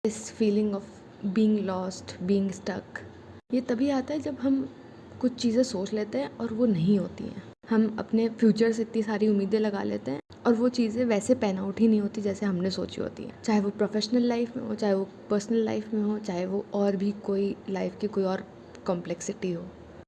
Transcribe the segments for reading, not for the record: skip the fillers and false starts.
This feeling of being lost, being stuck, ये तभी आता है जब हम कुछ चीज़ें सोच लेते हैं और वो नहीं होती हैं। हम अपने फ्यूचर से इतनी सारी उम्मीदें लगा लेते हैं और वो चीज़ें वैसे पैन आउट ही नहीं होती जैसे हमने सोची होती है, चाहे वो प्रोफेशनल लाइफ में हो, चाहे वो पर्सनल लाइफ में हो, चाहे वो और भी कोई लाइफ की कोई और कॉम्प्लेक्सिटी हो।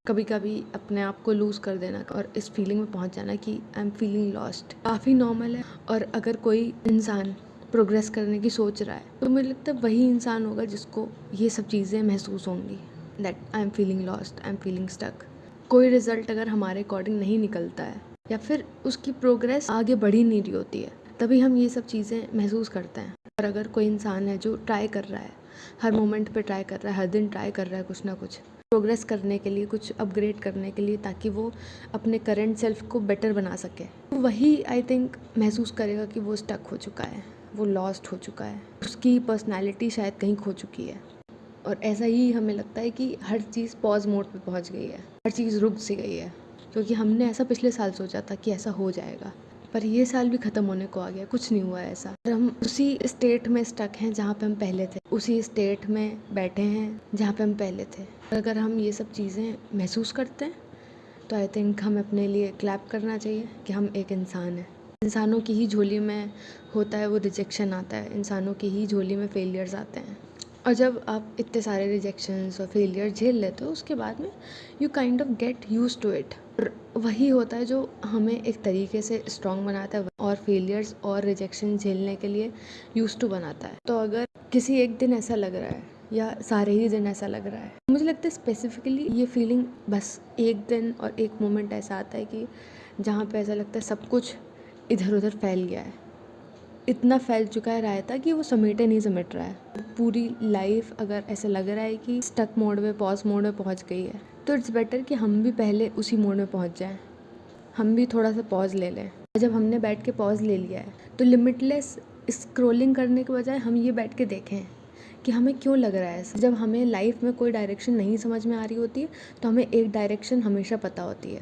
कभी कभी अपने आप को लूज़ कर देना और इस फीलिंग में पहुंच जाना कि आई एम फीलिंग लॉस्ट काफ़ी नॉर्मल है। और अगर कोई इंसान प्रोग्रेस करने की सोच रहा है तो मुझे लगता है वही इंसान होगा जिसको ये सब चीज़ें महसूस होंगी, that I am feeling lost, I am feeling stuck. कोई रिजल्ट अगर हमारे अकॉर्डिंग नहीं निकलता है या फिर उसकी प्रोग्रेस आगे बढ़ ही नहीं रही होती है, तभी हम ये सब चीज़ें महसूस करते हैं। और अगर कोई इंसान है जो ट्राई कर रहा है, हर मोमेंट पे ट्राई कर रहा है, हर दिन ट्राई कर रहा है कुछ ना कुछ प्रोग्रेस करने के लिए, कुछ अपग्रेड करने के लिए, ताकि वो अपने करंट सेल्फ को बेटर बना सके, तो वही आई थिंक महसूस करेगा कि वो स्टक हो चुका है, वो लॉस्ट हो चुका है, उसकी पर्सनैलिटी शायद कहीं खो चुकी है। और ऐसा ही हमें लगता है कि हर चीज़ पॉज मोड पे पहुंच गई है, हर चीज़ रुक सी गई है, क्योंकि हमने ऐसा पिछले साल सोचा था कि ऐसा हो जाएगा, पर ये साल भी ख़त्म होने को आ गया, कुछ नहीं हुआ ऐसा। और हम उसी स्टेट में स्टक हैं जहाँ पे हम पहले थे, उसी स्टेट में बैठे हैं जहाँ पे हम पहले थे। अगर हम ये सब चीज़ें महसूस करते हैं तो आई थिंक हमें अपने लिए क्लैप करना चाहिए कि हम एक इंसान हैं। इंसानों की ही झोली में होता है वो रिजेक्शन आता है, इंसानों की ही झोली में फेलियर्स आते हैं। और जब आप इतने सारे रिजेक्शंस और फेलियर झेल लेते हो, उसके बाद में you kind of get used to it. वही होता है जो हमें एक तरीके से स्ट्रॉन्ग बनाता है और फेलियर्स और रिजेक्शन झेलने के लिए यूज टू बनाता है। तो अगर किसी एक दिन ऐसा लग रहा है या सारे ही दिन ऐसा लग रहा है, मुझे लगता है स्पेसिफिकली ये फीलिंग बस एक दिन और एक मोमेंट ऐसा आता है कि जहाँ पे ऐसा लगता है सब कुछ इधर उधर फैल गया है, इतना फैल चुका है रायता कि वो समेटे नहीं समेट रहा है। पूरी लाइफ अगर ऐसा लग रहा है कि स्टक मोड में, पॉज मोड में पहुंच गई है, तो इट्स बेटर कि हम भी पहले उसी मोड में पहुंच जाएं, हम भी थोड़ा सा पॉज ले लें। जब हमने बैठ के पॉज ले लिया है तो लिमिटलेस स्क्रोलिंग करने के बजाय हम ये बैठ के देखें कि हमें क्यों लग रहा है ऐसा। जब हमें लाइफ में कोई डायरेक्शन नहीं समझ में आ रही होती है तो हमें एक डायरेक्शन हमेशा पता होती है,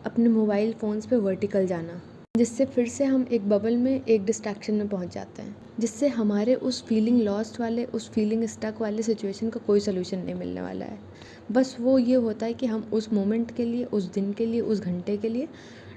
अपने मोबाइल फ़ोन्स पे वर्टिकल जाना, जिससे फिर से हम एक बबल में, एक डिस्ट्रैक्शन में पहुंच जाते हैं, जिससे हमारे उस फीलिंग लॉस्ट वाले, उस फीलिंग स्टक वाले सिचुएशन का कोई सोल्यूशन नहीं मिलने वाला है। बस वो ये होता है कि हम उस मोमेंट के लिए, उस दिन के लिए, उस घंटे के लिए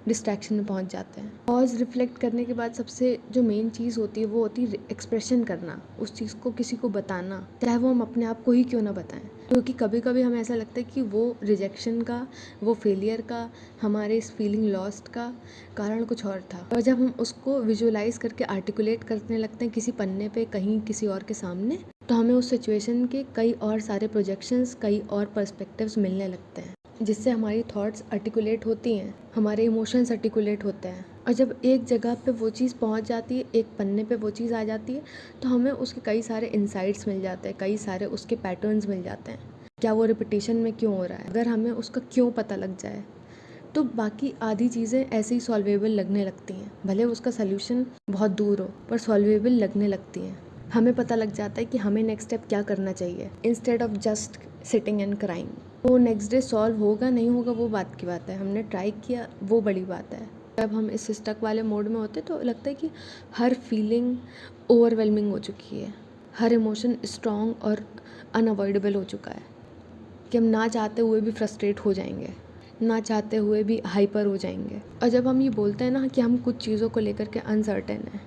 डिस्ट्रैक्शन में पहुंच जाते हैं। पॉज रिफ्लेक्ट करने के बाद सबसे जो मेन चीज़ होती है वो होती है एक्सप्रेशन करना, उस चीज़ को किसी को बताना, चाहे वो हम अपने आप को ही क्यों ना बताएं। क्योंकि कभी कभी हमें ऐसा लगता है कि वो रिजेक्शन का, वो फेलियर का, हमारे इस फीलिंग लॉस्ट का कारण कुछ और था। और जब हम उसको विजुअलाइज करके आर्टिकुलेट करने लगते हैं किसी पन्ने पे, कहीं किसी और के सामने, तो हमें उस सिचुएशन के कई और सारे प्रोजेक्शंस, कई और पर्सपेक्टिव्स मिलने लगते हैं, जिससे हमारी थॉट्स आर्टिकुलेट होती हैं, हमारे इमोशंस आर्टिकुलेट होते हैं। और जब एक जगह पे वो चीज़ पहुंच जाती है, एक पन्ने पे वो चीज़ आ जाती है, तो हमें उसके कई सारे इंसाइट्स मिल जाते हैं, कई सारे उसके पैटर्न्स मिल जाते हैं, क्या वो रिपीटिशन में क्यों हो रहा है। अगर हमें उसका क्यों पता लग जाए तो बाकी आधी चीज़ें ऐसे ही सॉल्वेबल लगने लगती हैं, भले उसका सल्यूशन बहुत दूर हो पर सॉल्वेबल लगने लगती हैं। हमें पता लग जाता है कि हमें नेक्स्ट स्टेप क्या करना चाहिए, instead of just sitting and crying. वो नेक्स्ट डे सॉल्व होगा नहीं होगा वो बात की बात है, हमने ट्राई किया वो बड़ी बात है। जब हम इस स्टक वाले मोड में होते तो लगता है कि हर फीलिंग ओवरवेलमिंग हो चुकी है, हर इमोशन स्ट्रॉन्ग और अनअवॉइडेबल हो चुका है कि हम ना चाहते हुए भी फ्रस्ट्रेट हो जाएंगे, ना चाहते हुए भी हाइपर हो जाएंगे। और जब हम ये बोलते हैं ना कि हम कुछ चीज़ों को लेकर के अनसर्टेन हैं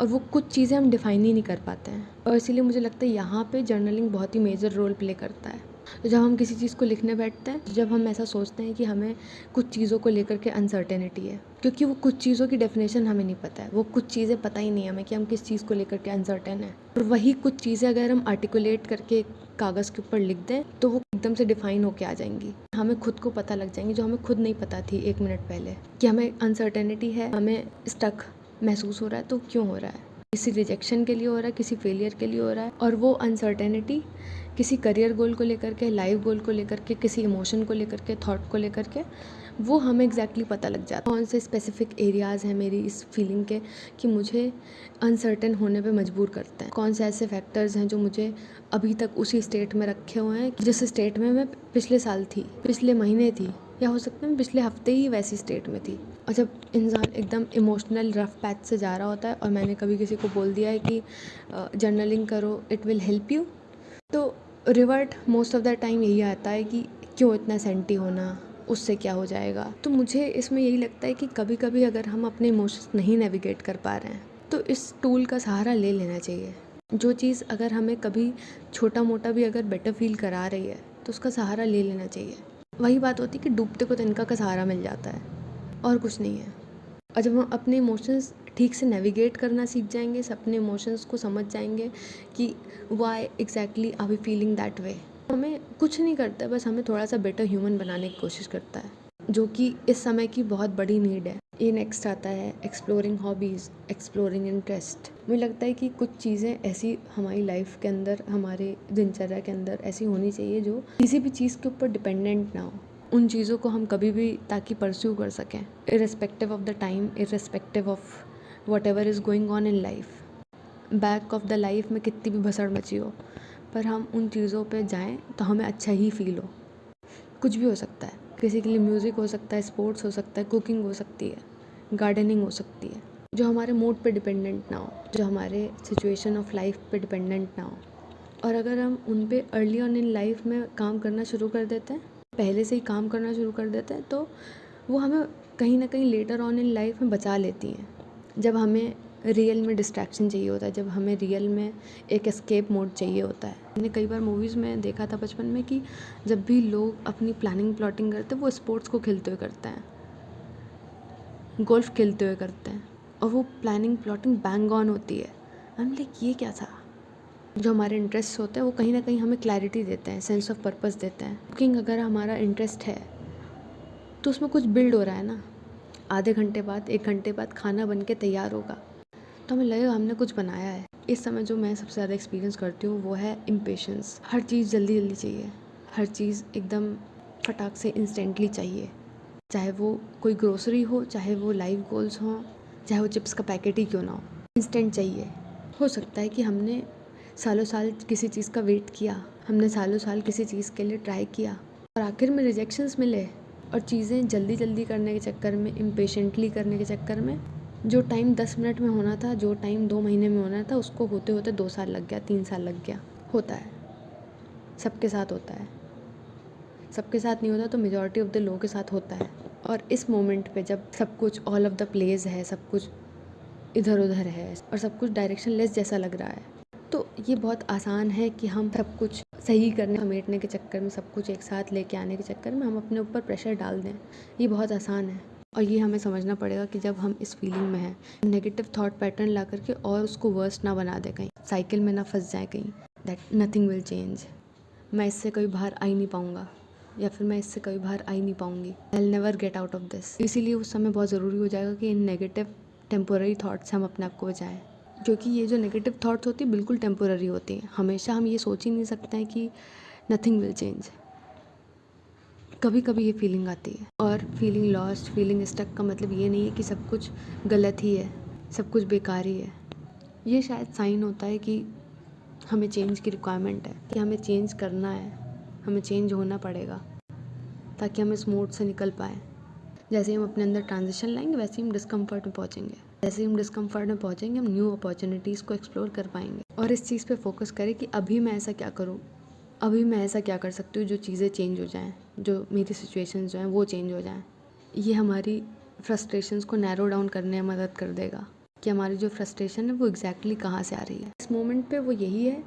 और वो कुछ चीज़ें हम डिफ़ाइन ही नहीं कर पाते हैं, और इसीलिए मुझे लगता है यहाँ पे जर्नलिंग बहुत ही मेजर रोल प्ले करता है। तो जब हम किसी चीज़ को लिखने बैठते हैं, जब हम ऐसा सोचते हैं कि हमें कुछ चीज़ों को लेकर के अनसर्टेनिटी है, क्योंकि वो कुछ चीज़ों की डेफिनेशन हमें नहीं पता है, वो कुछ चीज़ें पता ही नहीं है हमें कि हम किस चीज़ को लेकर के अनसर्टेन है। और वही कुछ चीज़ें अगर हम आर्टिकुलेट करके कागज़ के ऊपर लिख दें तो वो एकदम से डिफाइन होके आ जाएंगी, हमें खुद को पता लग जाएंगी, जो हमें खुद नहीं पता थी एक मिनट पहले कि हमें अनसर्टेनिटी है, हमें स्टक महसूस हो रहा है। तो क्यों हो रहा है? किसी रिजेक्शन के लिए हो रहा है, किसी फेलियर के लिए हो रहा है। और वो अनसर्टेनिटी किसी करियर गोल को लेकर के, लाइफ गोल को लेकर के, किसी इमोशन को लेकर के, थॉट को लेकर के, वो हमें एग्जैक्टली पता लग जाता है कौन से स्पेसिफिक एरियाज़ हैं मेरी इस फीलिंग के कि मुझे अनसर्टेन होने पे मजबूर करते हैं, कौन से ऐसे फैक्टर्स हैं जो मुझे अभी तक उसी स्टेट में रखे हुए हैं जिस स्टेट में मैं पिछले साल थी, पिछले महीने थी, या हो सकता है मैं पिछले हफ्ते ही वैसी स्टेट में थी। और जब इंसान एकदम इमोशनल रफ पैच से जा रहा होता है और मैंने कभी किसी को बोल दिया है कि जर्नलिंग करो, इट विल हेल्प यू, तो revert most of the time यही आता है कि क्यों इतना सेंटी होना, उससे क्या हो जाएगा। तो मुझे इसमें यही लगता है कि कभी कभी अगर हम अपने इमोशंस नहीं नेविगेट कर पा रहे हैं तो इस टूल का सहारा ले लेना चाहिए। जो चीज़ अगर हमें कभी छोटा मोटा भी अगर बेटर फील करा रही है तो उसका सहारा ले लेना चाहिए। वही बात होती है कि डूबते को तिनका का सहारा मिल जाता है और कुछ नहीं है। और जब हम अपने इमोशंस ठीक से नेविगेट करना सीख जाएंगे, अपने इमोशंस को समझ जाएंगे कि why exactly are we feeling that way, हमें कुछ नहीं करता है, बस हमें थोड़ा सा बेटर ह्यूमन बनाने की कोशिश करता है, जो कि इस समय की बहुत बड़ी नीड है। ये नेक्स्ट आता है एक्सप्लोरिंग हॉबीज़, एक्सप्लोरिंग इंटरेस्ट। मुझे लगता है कि कुछ चीज़ें ऐसी हमारी लाइफ के अंदर, हमारे दिनचर्या के अंदर ऐसी होनी चाहिए जो किसी भी चीज़ के ऊपर डिपेंडेंट ना हो। उन चीज़ों को हम कभी भी ताकि परस्यू कर सकें, irrespective of the time, irrespective of what ever is going on in life, back of the life में कितनी भी भसड़ मची हो, पर हम उन चीज़ों पे जाएं तो हमें अच्छा ही फील हो। कुछ भी हो सकता है, किसी के लिए म्यूज़िक हो सकता है, स्पोर्ट्स हो सकता है, कुकिंग हो सकती है, गार्डनिंग हो सकती है, जो हमारे मूड पे डिपेंडेंट ना हो, जो हमारे सिचुएशन ऑफ लाइफ पे डिपेंडेंट ना हो। और अगर हम उन पे अर्ली ऑन इन लाइफ में काम करना शुरू कर देते हैं, पहले से ही काम करना शुरू कर देते हैं, तो वो हमें कहीं ना कहीं लेटर ऑन इन लाइफ में बचा लेती हैं। जब हमें रियल में डिस्ट्रैक्शन चाहिए होता है, जब हमें रियल में एक एस्केप मोड चाहिए होता है। मैंने कई बार मूवीज़ में देखा था बचपन में कि जब भी लोग अपनी प्लानिंग प्लॉटिंग करते हैं वो स्पोर्ट्स को खेलते हुए करते हैं, गोल्फ खेलते हुए करते हैं, और वो प्लानिंग प्लॉटिंग बैंग ऑन होती है। हम लाइक ये क्या था। जो हमारे इंटरेस्ट होते हैं वो कहीं ना कहीं हमें क्लैरिटी देते हैं, सेंस ऑफ पर्पस देते हैं। कुकिंग अगर हमारा इंटरेस्ट है तो उसमें कुछ बिल्ड हो रहा है ना, आधे घंटे बाद, 1 घंटे बाद खाना बन के तैयार होगा तो हमें लगेगा हमने कुछ बनाया है। इस समय जो मैं सबसे ज़्यादा एक्सपीरियंस करती हूँ वो है इम्पेशेंस। हर चीज़ जल्दी जल्दी चाहिए, हर चीज़ एकदम फटाक से इंस्टेंटली चाहिए, चाहे वो कोई ग्रोसरी हो, चाहे वो लाइफ गोल्स हों, चाहे वो चिप्स का पैकेट ही क्यों ना हो, इंस्टेंट चाहिए। हो सकता है कि हमने सालों साल किसी चीज़ का वेट किया, हमने सालों साल किसी चीज़ के लिए ट्राई किया और आखिर में रिजेक्शंस मिले, और चीज़ें जल्दी जल्दी करने के चक्कर में, इम्पेशेंटली करने के चक्कर में, जो टाइम 10 मिनट में होना था, जो टाइम 2 महीने में होना था, उसको होते होते 2 साल लग गया, 3 साल लग गया। होता है, सबके साथ होता है। सबके साथ नहीं होता तो मेजॉरिटी ऑफ द लोगों के साथ होता है। और इस मोमेंट पे जब सब कुछ ऑल ऑफ द प्लेस है, सब कुछ इधर उधर है और सब कुछ डायरेक्शन लेस जैसा लग रहा है, तो ये बहुत आसान है कि हम सब कुछ सही करने, समेटने के चक्कर में, सब कुछ एक साथ लेके आने के चक्कर में हम अपने ऊपर प्रेशर डाल दें। ये बहुत आसान है और ये हमें समझना पड़ेगा कि जब हम इस फीलिंग में हैं, नेगेटिव थॉट पैटर्न ला करके और उसको वर्स ना बना दे, कहीं साइकिल में ना फंस जाए कहीं, दैट नथिंग विल चेंज, मैं इससे कभी बाहर आ ही नहीं पाऊँगा, या फिर मैं इससे कभी बाहर आ ही नहीं पाऊँगी, I will never get out of this. इसीलिए उस समय बहुत ज़रूरी हो जाएगा कि इन नेगेटिव टेम्पोररी थाट्स से हम अपने आप को बचाएं, क्योंकि ये जो नेगेटिव थाट्स होती है बिल्कुल टेम्पोररी होती हैं। हमेशा हम ये सोच ही नहीं सकते हैं कि नथिंग विल चेंज। कभी कभी ये फीलिंग आती है, और फीलिंग लॉस्ट, फीलिंग स्टक का मतलब ये नहीं है कि सब कुछ गलत ही है, सब कुछ बेकार ही है। ये शायद साइन होता है कि हमें चेंज की रिक्वायरमेंट है, कि हमें चेंज करना है, हमें चेंज होना पड़ेगा ताकि हम इस मोड से निकल पाएँ। जैसे ही हम अपने अंदर ट्रांजिशन लाएंगे वैसे ही हम डिस्कम्फर्ट में पहुँचेंगे, जैसे ही हम डिस्कम्फर्ट में पहुँचेंगे हम न्यू अपॉर्चुनिटीज़ को एक्सप्लोर कर पाएंगे। और इस चीज़ पे फोकस करें कि अभी मैं ऐसा क्या करूँ, अभी मैं ऐसा क्या कर सकती हूँ जो चीज़ें चेंज हो जाएं, जो मेरी सिचुएशंस जो हैं वो चेंज हो जाएं। ये हमारी फ्रस्ट्रेशंस को नैरो डाउन करने में मदद कर देगा कि हमारी जो फ्रस्ट्रेशन है वो एग्जैक्टली कहाँ से आ रही है। इस मोमेंट पे वो यही है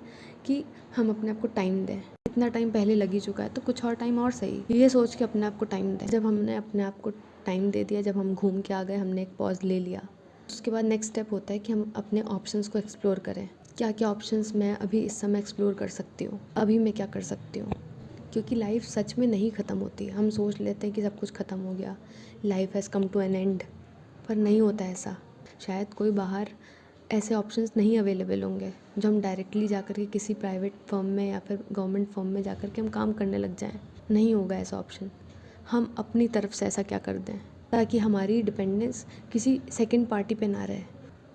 कि हम अपने आप को टाइम दें। इतना टाइम पहले लग ही चुका है तो कुछ और टाइम और सही, ये सोच के अपने आप को टाइम दें। जब हमने अपने आप को टाइम दे दिया, जब हम घूम के आ गए, हमने एक पॉज ले लिया, उसके बाद नेक्स्ट स्टेप होता है कि हम अपने ऑप्शंस को एक्सप्लोर करें। क्या क्या ऑप्शंस मैं अभी इस समय एक्सप्लोर कर सकती हूँ, अभी मैं क्या कर सकती हूँ, क्योंकि लाइफ सच में नहीं ख़त्म होती। हम सोच लेते हैं कि सब कुछ ख़त्म हो गया, life has come to an end, पर नहीं होता ऐसा। शायद कोई बाहर ऐसे ऑप्शंस नहीं अवेलेबल होंगे जो हम डायरेक्टली जा कर के किसी प्राइवेट फर्म में या फिर गवर्नमेंट फर्म में जा कर के हम काम करने लग जाएं। नहीं होगा ऐसा ऑप्शन। हम अपनी तरफ से ऐसा क्या कर दें ताकि हमारी डिपेंडेंस किसी सेकंड पार्टी पे ना रहे।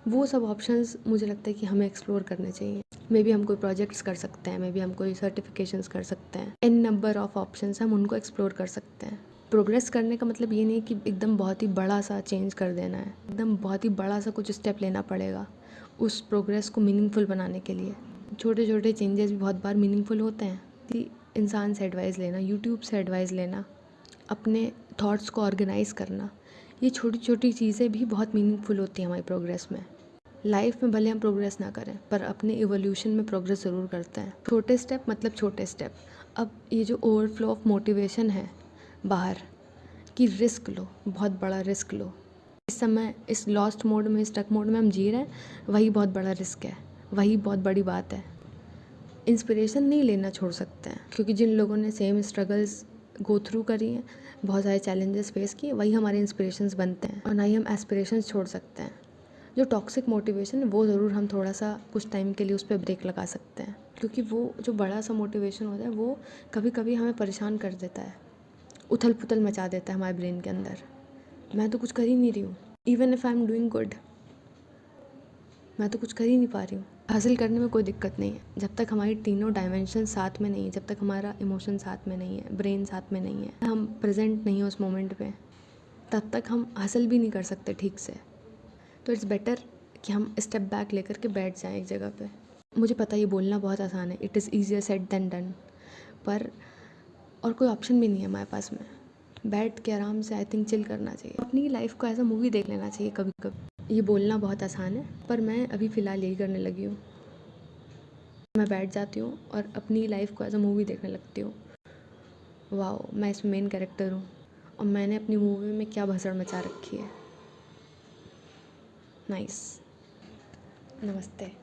वो सब ऑप्शंस मुझे लगता है कि हमें एक्सप्लोर करने चाहिए। मे बी हम कोई प्रोजेक्ट्स कर सकते हैं, मे बी हम कोई सर्टिफिकेशंस कर सकते हैं, एन नंबर ऑफ ऑप्शंस हम उनको एक्सप्लोर कर सकते हैं, प्रोग्रेस करने का मतलब ये नहीं है कि एकदम बहुत ही बड़ा सा चेंज कर देना है, एकदम बहुत ही बड़ा सा कुछ स्टेप लेना पड़ेगा उस प्रोग्रेस को मीनिंगफुल बनाने के लिए। छोटे छोटे चेंजेस भी बहुत बार मीनिंगफुल होते हैं। कि इंसान से एडवाइस लेना, यूट्यूब से एडवाइस लेना, अपने थॉट्स को ऑर्गेनाइज़ करना, ये छोटी छोटी चीज़ें भी बहुत मीनिंगफुल होती हैं हमारी प्रोग्रेस में। लाइफ में भले हम प्रोग्रेस ना करें पर अपने इवोल्यूशन में प्रोग्रेस ज़रूर करते हैं। छोटे स्टेप मतलब छोटे स्टेप। अब ये जो ओवरफ्लो ऑफ मोटिवेशन है बाहर कि रिस्क लो, बहुत बड़ा रिस्क लो, इस समय इस लॉस्ट मोड में, स्टक मोड में हम जी रहे हैं, वही बहुत बड़ा रिस्क है, वही बहुत बड़ी बात है। इंस्पिरेशन नहीं लेना छोड़ सकते हैं, क्योंकि जिन लोगों ने सेम स्ट्रगल्स गो थ्रू करी हैं, बहुत सारे चैलेंजेस फेस किए, वही हमारे इंस्पिरेशंस बनते हैं। और ना ही हम एस्पिरेशंस छोड़ सकते हैं। जो टॉक्सिक मोटिवेशन है वो ज़रूर हम थोड़ा सा कुछ टाइम के लिए उस पर ब्रेक लगा सकते हैं, क्योंकि वो जो बड़ा सा मोटिवेशन होता है वो कभी कभी हमें परेशान कर देता है, उथल पुथल मचा देता है हमारे ब्रेन के अंदर। मैं तो कुछ कर ही नहीं रही हूँ, even if I am doing good, मैं तो कुछ कर ही नहीं पा रही हूँ। हासिल करने में कोई दिक्कत नहीं है, जब तक हमारी तीनों डायमेंशन साथ में नहीं है, जब तक हमारा इमोशन साथ में नहीं है, ब्रेन साथ में नहीं है, हम प्रेजेंट नहीं है उस मोमेंट पे, तब तक हम हासिल भी नहीं कर सकते ठीक से। तो इट्स बेटर कि हम स्टेप बैक लेकर के बैठ जाएं एक जगह पे। मुझे पता ये बोलना बहुत आसान है, it is easier said than done, पर और कोई ऑप्शन भी नहीं है हमारे पास में। बैठ के आराम से आई थिंक चिल करना चाहिए, अपनी लाइफ को एज अ मूवी देख लेना चाहिए कभी कभी। ये बोलना बहुत आसान है पर मैं अभी फ़िलहाल यही करने लगी हूँ। मैं बैठ जाती हूँ और अपनी लाइफ को एज अ मूवी देखने लगती हूँ। वाओ, मैं इसमें मेन कैरेक्टर हूँ और मैंने अपनी मूवी में क्या भसड़ मचा रखी है। नाइस। नमस्ते।